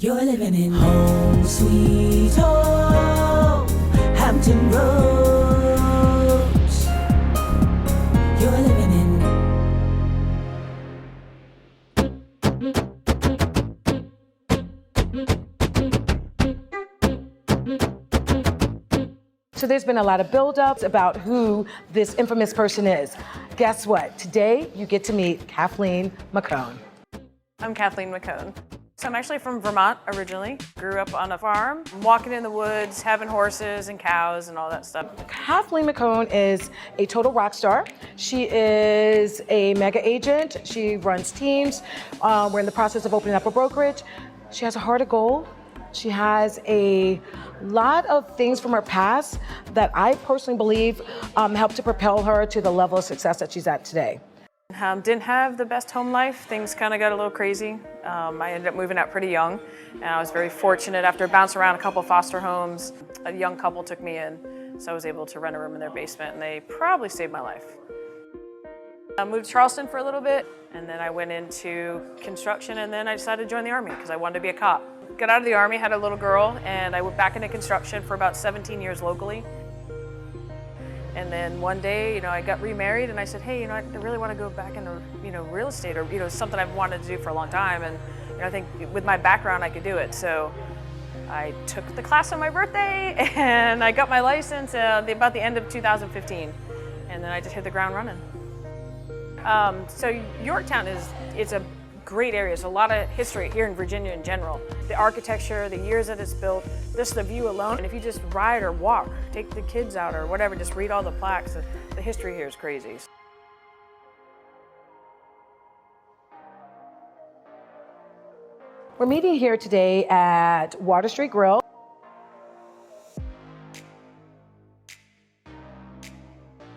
You're living in home, sweet home, Hampton Roads. You're living in. So there's been a lot of buildups about who this infamous person is. Guess what? Today you get to meet Kathleen McKone. I'm Kathleen McKone. So I'm actually from Vermont originally. Grew up on a farm, walking in the woods, having horses and cows and all that stuff. Kathleen McKone is a total rock star. She is a mega agent. She runs teams. We're in the process of opening up a brokerage. She has a heart of gold. She has a lot of things from her past that I personally believe helped to propel her to the level of success that she's at today. Didn't have the best home life. Things kind of got a little crazy. I ended up moving out pretty young, and I was very fortunate. After bouncing around a couple foster homes, a young couple took me in, so I was able to rent a room in their basement, and they probably saved my life. I moved to Charleston for a little bit, and then I went into construction, and then I decided to join the Army because I wanted to be a cop. Got out of the Army, had a little girl, and I went back into construction for about 17 years locally. And then one day, I got remarried, and I said, hey, I really want to go back into, real estate, or, something I've wanted to do for a long time. And, I think with my background, I could do it. So I took the class on my birthday, and I got my license about the end of 2015. And then I just hit the ground running. So Yorktown it's a great area. There's a lot of history here in Virginia in general. The architecture, the years that it's built, just the view alone. And if you just ride or walk, take the kids out or whatever, just read all the plaques, the history here is crazy. We're meeting here today at Water Street Grill.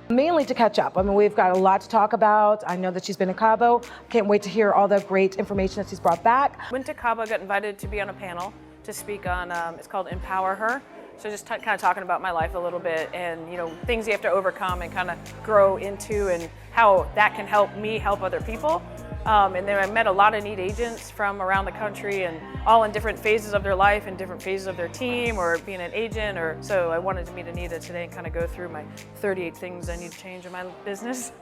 Mainly to catch up. I mean, we've got a lot to talk about. I know that she's been in Cabo. Can't wait to hear all the great information that she's brought back. Went to Cabo, got invited to be on a panel to speak on, it's called Empower Her. So just kind of talking about my life a little bit and, things you have to overcome and kind of grow into and how that can help me help other people. And then I met a lot of neat agents from around the country and all in different phases of their life and different phases of their team or being an agent. So I wanted to meet Anita today and kind of go through my 38 things I need to change in my business.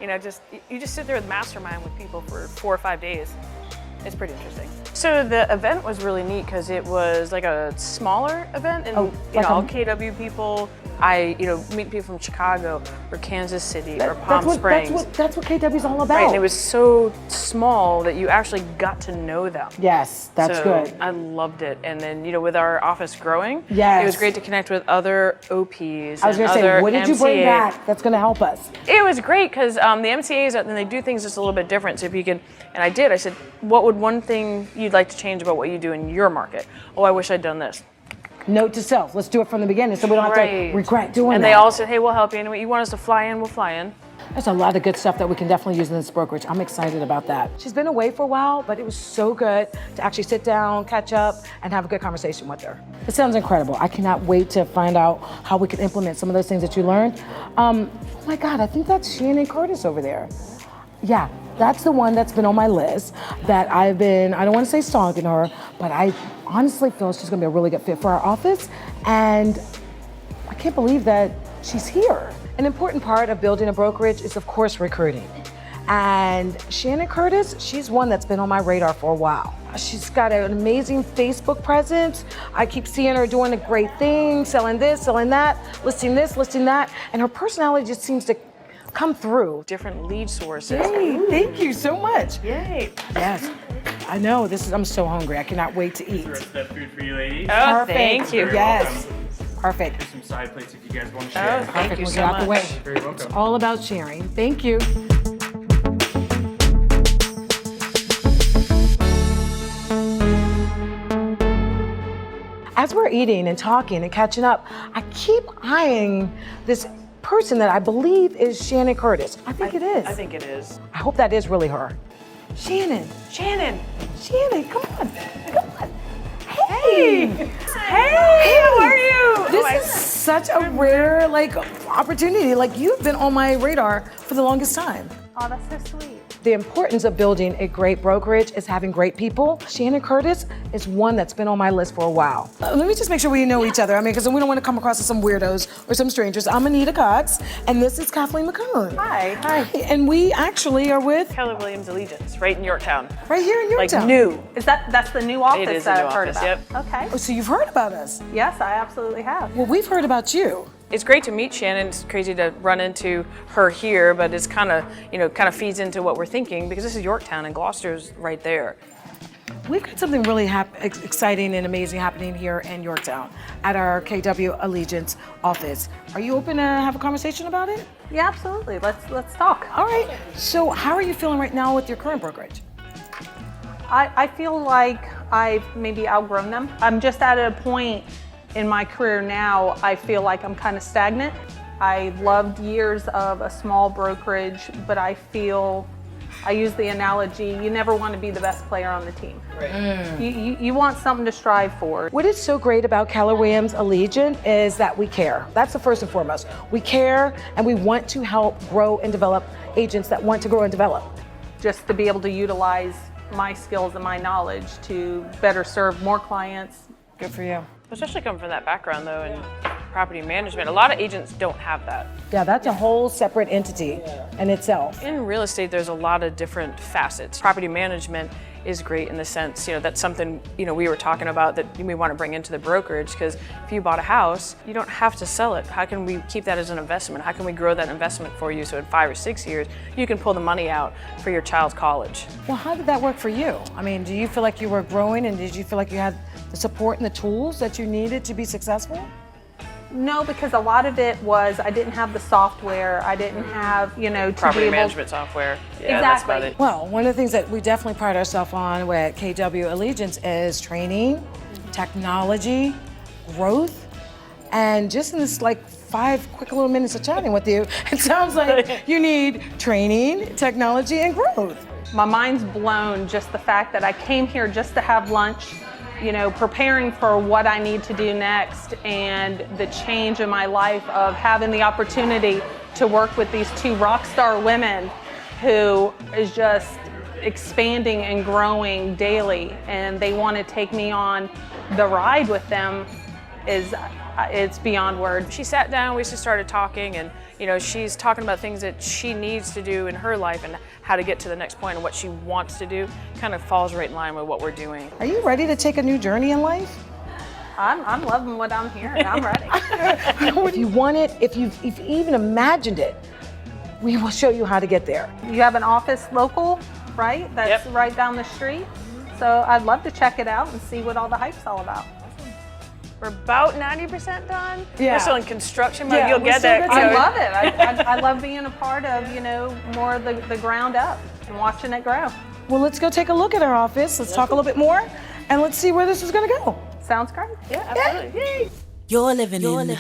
You just sit there with mastermind with people for 4 or 5 days. It's pretty interesting. So the event was really neat because it was like a smaller event and all KW people. I meet people from Chicago or Kansas City or Palm Springs. That's what KW's all about. Right, and it was so small that you actually got to know them. Yes, that's good. I loved it. And then, with our office growing, yes, it was great to connect with other OPs. I was going to say, what did you bring back that's going to help us? It was great because the MCAs, then they do things just a little bit different. So if you can, and I did, I said, what would one thing you'd like to change about what you do in your market? Oh, I wish I'd done this. Note to self, let's do it from the beginning so we don't have to regret doing that. And they all said, hey, we'll help you. Anyway, you want us to fly in, we'll fly in. There's a lot of good stuff that we can definitely use in this brokerage. I'm excited about that. She's been away for a while, but it was so good to actually sit down, catch up, and have a good conversation with her. It sounds incredible. I cannot wait to find out how we can implement some of those things that you learned. Oh my God, I think that's Shannon Curtis over there. Yeah, that's the one that's been on my list that I don't want to say stalking her, but I honestly feel she's going to be a really good fit for our office. And I can't believe that she's here. An important part of building a brokerage is, of course, recruiting. And Shannon Curtis, she's one that's been on my radar for a while. She's got an amazing Facebook presence. I keep seeing her doing a great thing, selling this, selling that, listing this, listing that. And her personality just seems to come through. Different lead sources. Yay, thank you so much. Yay. Yes, I know, I'm so hungry. I cannot wait to eat. The rest of that food for you ladies. Oh, Perfect. thank you. Yes, perfect. Here's some side plates if you guys want to share. Oh, thank you We'll so get out the way. much. You're very welcome. It's all about sharing. Thank you. As we're eating and talking and catching up, I keep eyeing this person that I believe is Shannon Curtis. I think it is. I think it is. I hope that is really her. Shannon, Shannon, come on. Hey! Hey, how are you? This is such a rare opportunity. You've been on my radar for the longest time. Oh, that's so sweet. the importance of building a great brokerage is having great people. Shannon Curtis is one that's been on my list for a while. Let me just make sure we know each other. I mean, because we don't want to come across as some weirdos or some strangers. I'm Anita Cox, and this is Kathleen McKone. Hi. Hi. And we actually are with Keller Williams Allegiance, right in Yorktown. right here in Yorktown. Like new. That's the new office It is that a new I've heard office, about. yep. Okay. Oh, so you've heard about us? Yes, I absolutely have. Well, we've heard about you. It's great to meet Shannon. It's crazy to run into her here, but it's kind of feeds into what we're thinking because this is Yorktown and Gloucester's right there. We've got something really exciting and amazing happening here in Yorktown at our KW Allegiance office. Are you open to have a conversation about it? Yeah, absolutely. Let's talk. All right. So how are you feeling right now with your current brokerage? I feel like I've maybe outgrown them. I'm just at a point in my career now, I feel like I'm kind of stagnant. I loved years of a small brokerage, but I use the analogy, you never want to be the best player on the team. Right. You want something to strive for. What is so great about Keller Williams Allegiance is that we care. That's the first and foremost. We care and we want to help grow and develop agents that want to grow and develop. Just to be able to utilize my skills and my knowledge to better serve more clients. Good for you. Especially coming from that background though in property management. A lot of agents don't have that. Yeah, that's a whole separate entity in itself. In real estate, there's a lot of different facets. Property management is great in the sense, that's something, we were talking about that we want to bring into the brokerage because if you bought a house, you don't have to sell it. How can we keep that as an investment? How can we grow that investment for you so in 5 or 6 years, you can pull the money out for your child's college? Well, how did that work for you? I mean, do you feel like you were growing and did you feel like you had the support and the tools that you needed to be successful? No, because a lot of it was I didn't have the software. I didn't have, to Property be able. management software. Yeah, that's about Exactly. it. Well, one of the things that we definitely pride ourselves on with KW Allegiance is training, technology, growth, and just in this 5 quick little minutes of chatting with you, it sounds like you need training, technology, and growth. My mind's blown just the fact that I came here just to have lunch, preparing for what I need to do next and the change in my life of having the opportunity to work with these 2 rock star women who is just expanding and growing daily, and they want to take me on the ride with them it's beyond words. She sat down, we just started talking, and she's talking about things that she needs to do in her life and how to get to the next point and what she wants to do. Kind of falls right in line with what we're doing. Are you ready to take a new journey in life? I'm loving what I'm hearing. I'm ready. If you want it, if you've even imagined it, we will show you how to get there. You have an office local, right? That's Yep. right down the street. So I'd love to check it out and see what all the hype's all about. We're about 90% done. Yeah. We're still in construction mode. Yeah, You'll we're get still that. good. I love it. I love being a part of, more of the ground up and watching it grow. Well, let's go take a look at our office. Let's talk a little bit more, and let's see where this is going to go. Sounds great. Yeah, absolutely. Yay. You're living in.